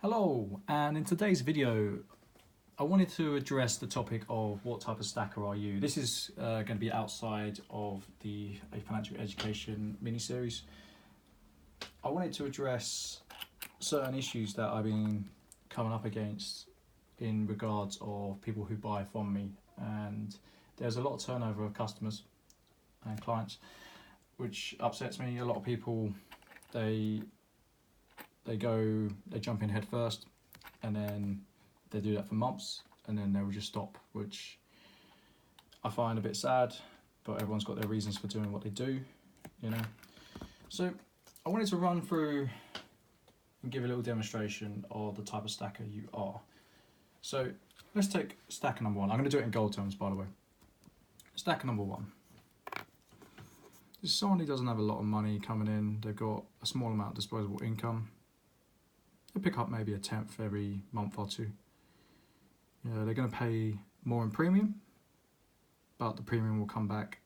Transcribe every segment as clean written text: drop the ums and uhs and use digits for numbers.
Hello, and in today's video I wanted to address the topic of what type of stacker are you. This is going to be outside of the A Financial Education mini-series. I wanted to address certain issues that I've been coming up against in regards of people who buy from me, and there's a lot of turnover of customers and clients, which upsets me. A lot of people, they jump in head first, and then they do that for months, and then they will just stop, which I find a bit sad, but everyone's got their reasons for doing what they do, you know. So I wanted to run through and give a little demonstration of the type of stacker you are. So let's take stacker number one. I'm going to do it in gold terms, by the way. Stacker number one. This is someone who doesn't have a lot of money coming in. They've got a small amount of disposable income. They pick up maybe a tenth every month or two. Yeah, they're going to pay more in premium, but the premium will come back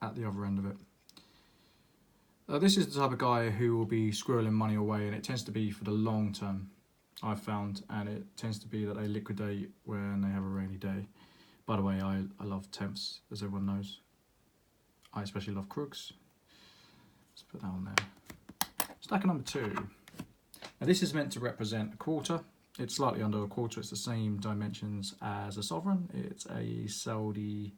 at the other end of it. This is the type of guy who will be squirreling money away, and it tends to be for the long term, I've found, and it tends to be that they liquidate when they have a rainy day. By the way, I love temps, as everyone knows. I especially love crooks. Let's put that on there. Stacker number two. Now this is meant to represent a quarter. It's slightly under a quarter. It's the same dimensions as a sovereign. It's a Saudi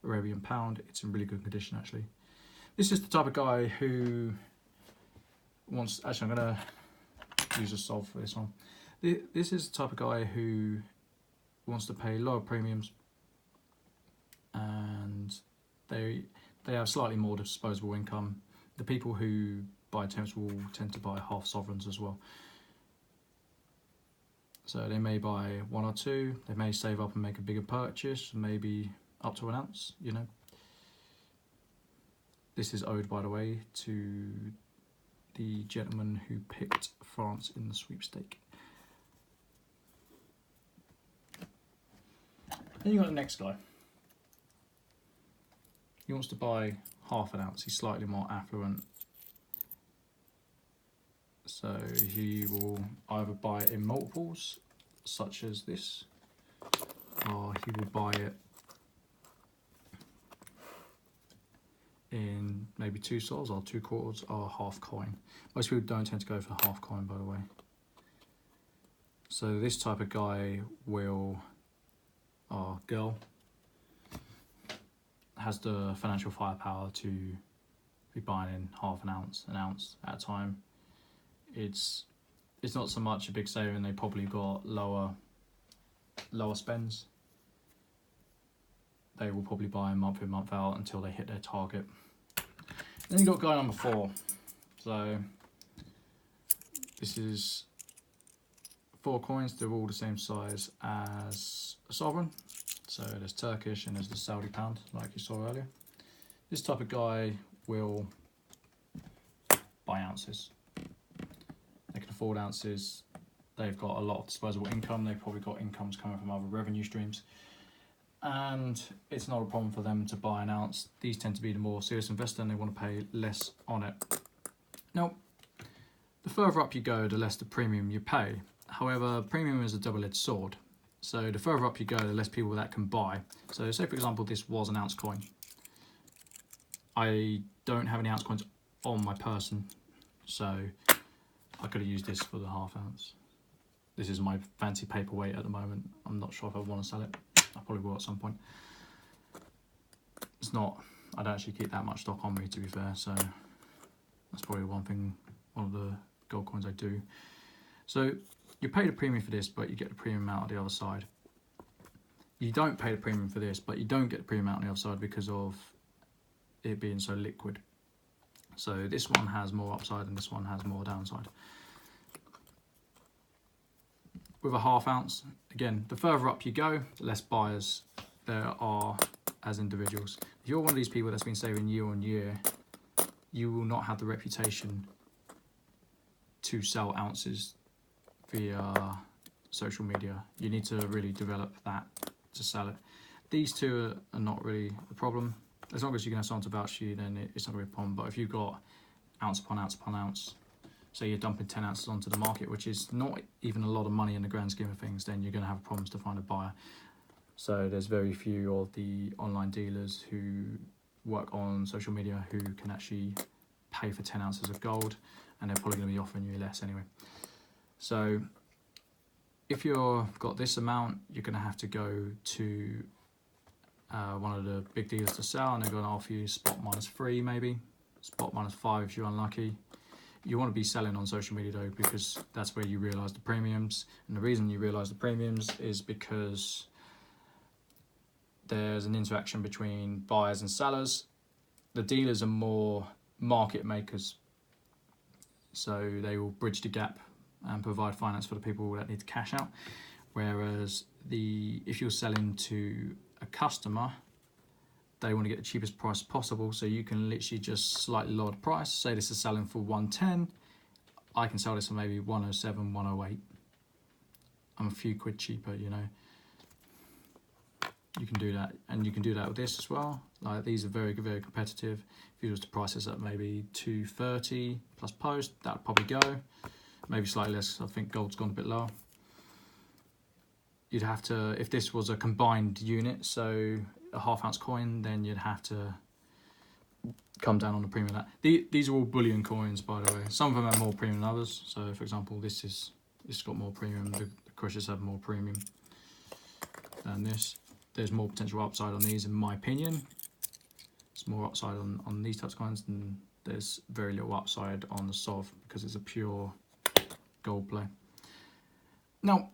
Arabian pound. It's in really good condition, actually. This is the type of guy who wants... Actually, I'm going to use a solve for this one. This is the type of guy who wants to pay lower premiums, and they have slightly more disposable income. The people who buy temps will tend to buy half sovereigns as well. So they may buy one or two, they may save up and make a bigger purchase, maybe up to an ounce, you know. This is owed, by the way, to the gentleman who picked France in the sweepstake. Then you got the next guy. He wants to buy half an ounce. He's slightly more affluent. So he will either buy it in multiples, such as this, or he will buy it in maybe two sols or 2/4 or half coin. Most people don't tend to go for half coin, by the way. So this type of guy will, or girl, has the financial firepower to be buying in half an ounce at a time. It's not so much a big saving. They probably got lower spends. They will probably buy month in, month out until they hit their target. Then you got guy number four. So this is 4 coins. They're all the same size as a sovereign. So there's Turkish and there's the Saudi pound, like you saw earlier. This type of guy will buy ounces. They can afford ounces. They've got a lot of disposable income. They've probably got incomes coming from other revenue streams. And it's not a problem for them to buy an ounce. These tend to be the more serious investor, and they want to pay less on it. Now, the further up you go, the less the premium you pay. However, premium is a double-edged sword. So the further up you go, the less people that can buy. So say, for example, this was an ounce coin. I don't have any ounce coins on my person, so I could have used this for the half ounce. This is my fancy paperweight at the moment. I'm not sure if I want to sell it. I probably will at some point. It's not, I don't actually keep that much stock on me, to be fair, so that's probably one of the gold coins I do. So you pay the premium for this, but you get the premium out on the other side. You don't pay the premium for this, but you don't get the premium out on the other side because of it being so liquid. So this one has more upside and this one has more downside. With a half ounce, again, the further up you go, the less buyers there are as individuals. If you're one of these people that's been saving year on year, you will not have the reputation to sell ounces via social media. You need to really develop that to sell it. These two are not really a problem. As long as you can have someone to vouch for you, then it's not really a problem. But if you've got ounce upon ounce upon ounce, so you're dumping 10 ounces onto the market, which is not even a lot of money in the grand scheme of things, then you're going to have problems to find a buyer. So there's very few of the online dealers who work on social media who can actually pay for 10 ounces of gold, and they're probably going to be offering you less anyway. So if you've got this amount, you're going to have to go to one of the big dealers to sell, and they're going to offer you spot -3 maybe, spot -5 if you're unlucky. You want to be selling on social media though, because that's where you realise the premiums, and the reason you realise the premiums is because there's an interaction between buyers and sellers. The dealers are more market makers, so they will bridge the gap and provide finance for the people that need to cash out, whereas if you're selling to a customer, they want to get the cheapest price possible, so you can literally just slightly lower the price. Say this is selling for 110, I can sell this for maybe 107, 108. I'm a few quid cheaper, you know. You can do that, and you can do that with this as well. Like, these are very, very competitive. If you was to price this at maybe 230 plus post, that would probably go. Maybe slightly less. I think gold's gone a bit lower. You'd have to, if this was a combined unit, so a half-ounce coin, then you'd have to come down on the premium of that. These are all bullion coins, by the way. Some of them have more premium than others. So, for example, this got more premium. The Crushers have more premium than this. There's more potential upside on these, in my opinion. There's more upside on these types of coins, and there's very little upside on the SOV because it's a pure gold play. Now,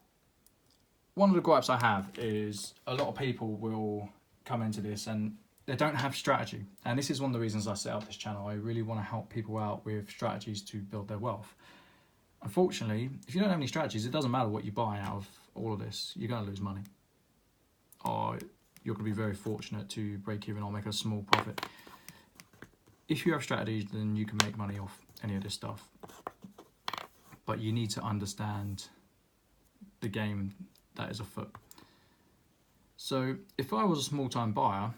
one of the gripes I have is a lot of people will come into this and they don't have strategy. And this is one of the reasons I set up this channel. I really want to help people out with strategies to build their wealth. Unfortunately, if you don't have any strategies, it doesn't matter what you buy out of all of this. You're going to lose money. Or you're going to be very fortunate to break even or make a small profit. If you have strategies, then you can make money off any of this stuff. But you need to understand the game that is afoot. So if I was a small-time buyer,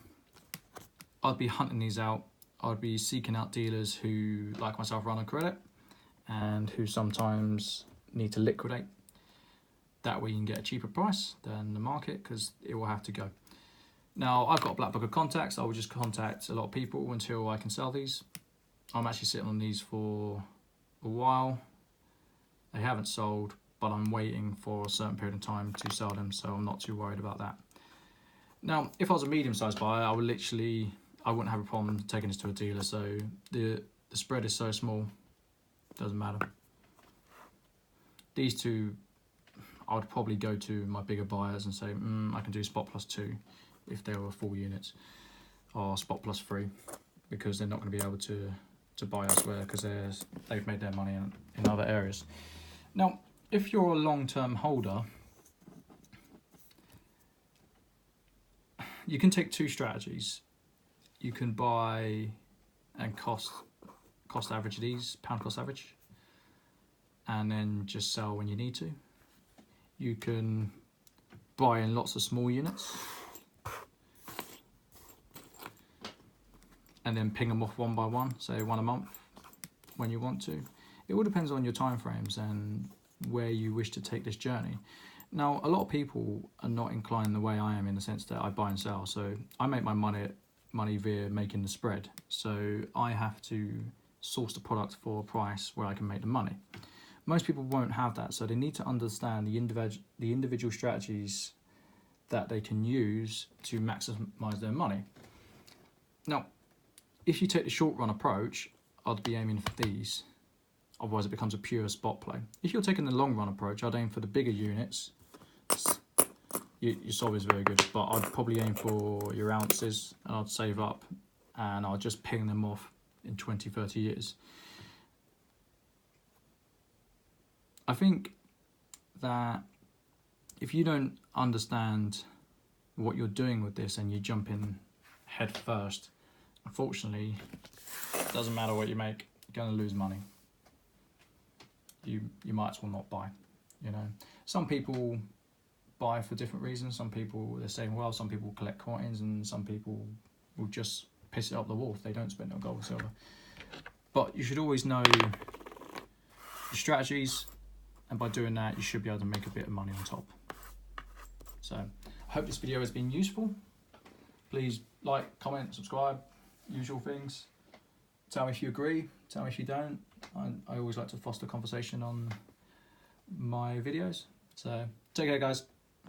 I'd be hunting these out. I'd be seeking out dealers who, like myself, run on credit and who sometimes need to liquidate. That way you can get a cheaper price than the market, because it will have to go. Now, I've got a black book of contacts. I will just contact a lot of people until I can sell these. I'm actually sitting on these for a while. They haven't sold, but I'm waiting for a certain period of time to sell them, so I'm not too worried about that. Now, if I was a medium-sized buyer, I wouldn't have a problem taking this to a dealer. So the spread is so small, doesn't matter. These two, I would probably go to my bigger buyers and say, I can do spot +2 if they were full units, or spot +3, because they're not going to be able to buy elsewhere because they've made their money in other areas. Now, if you're a long-term holder, you can take two strategies. You can buy and cost average these, pound cost average, and then just sell when you need to. You can buy in lots of small units and then ping them off one by one, say one a month when you want to. It all depends on your time frames and where you wish to take this journey. Now, a lot of people are not inclined the way I am, in the sense that I buy and sell. So I make my money via making the spread. So I have to source the product for a price where I can make the money. Most people won't have that, so they need to understand the individual strategies that they can use to maximize their money. Now, if you take the short run approach, I'd be aiming for these. Otherwise, it becomes a pure spot play. If you're taking the long run approach, I'd aim for the bigger units. Your SOV is very good, but I'd probably aim for your ounces, and I'd save up, and I'll just ping them off in 20, 30 years. I think that if you don't understand what you're doing with this and you jump in head first, unfortunately, it doesn't matter what you make, you're going to lose money. You might as well not buy, you know. Some people buy for different reasons. Some people, they're saying, well, some people collect coins, and some people will just piss it up the wall if they don't spend it on gold or silver. But you should always know your strategies, and by doing that you should be able to make a bit of money on top. So I hope this video has been useful. Please like, comment, subscribe, usual things. Tell me if you agree, tell me if you don't. I always like to foster conversation on my videos. So take care guys.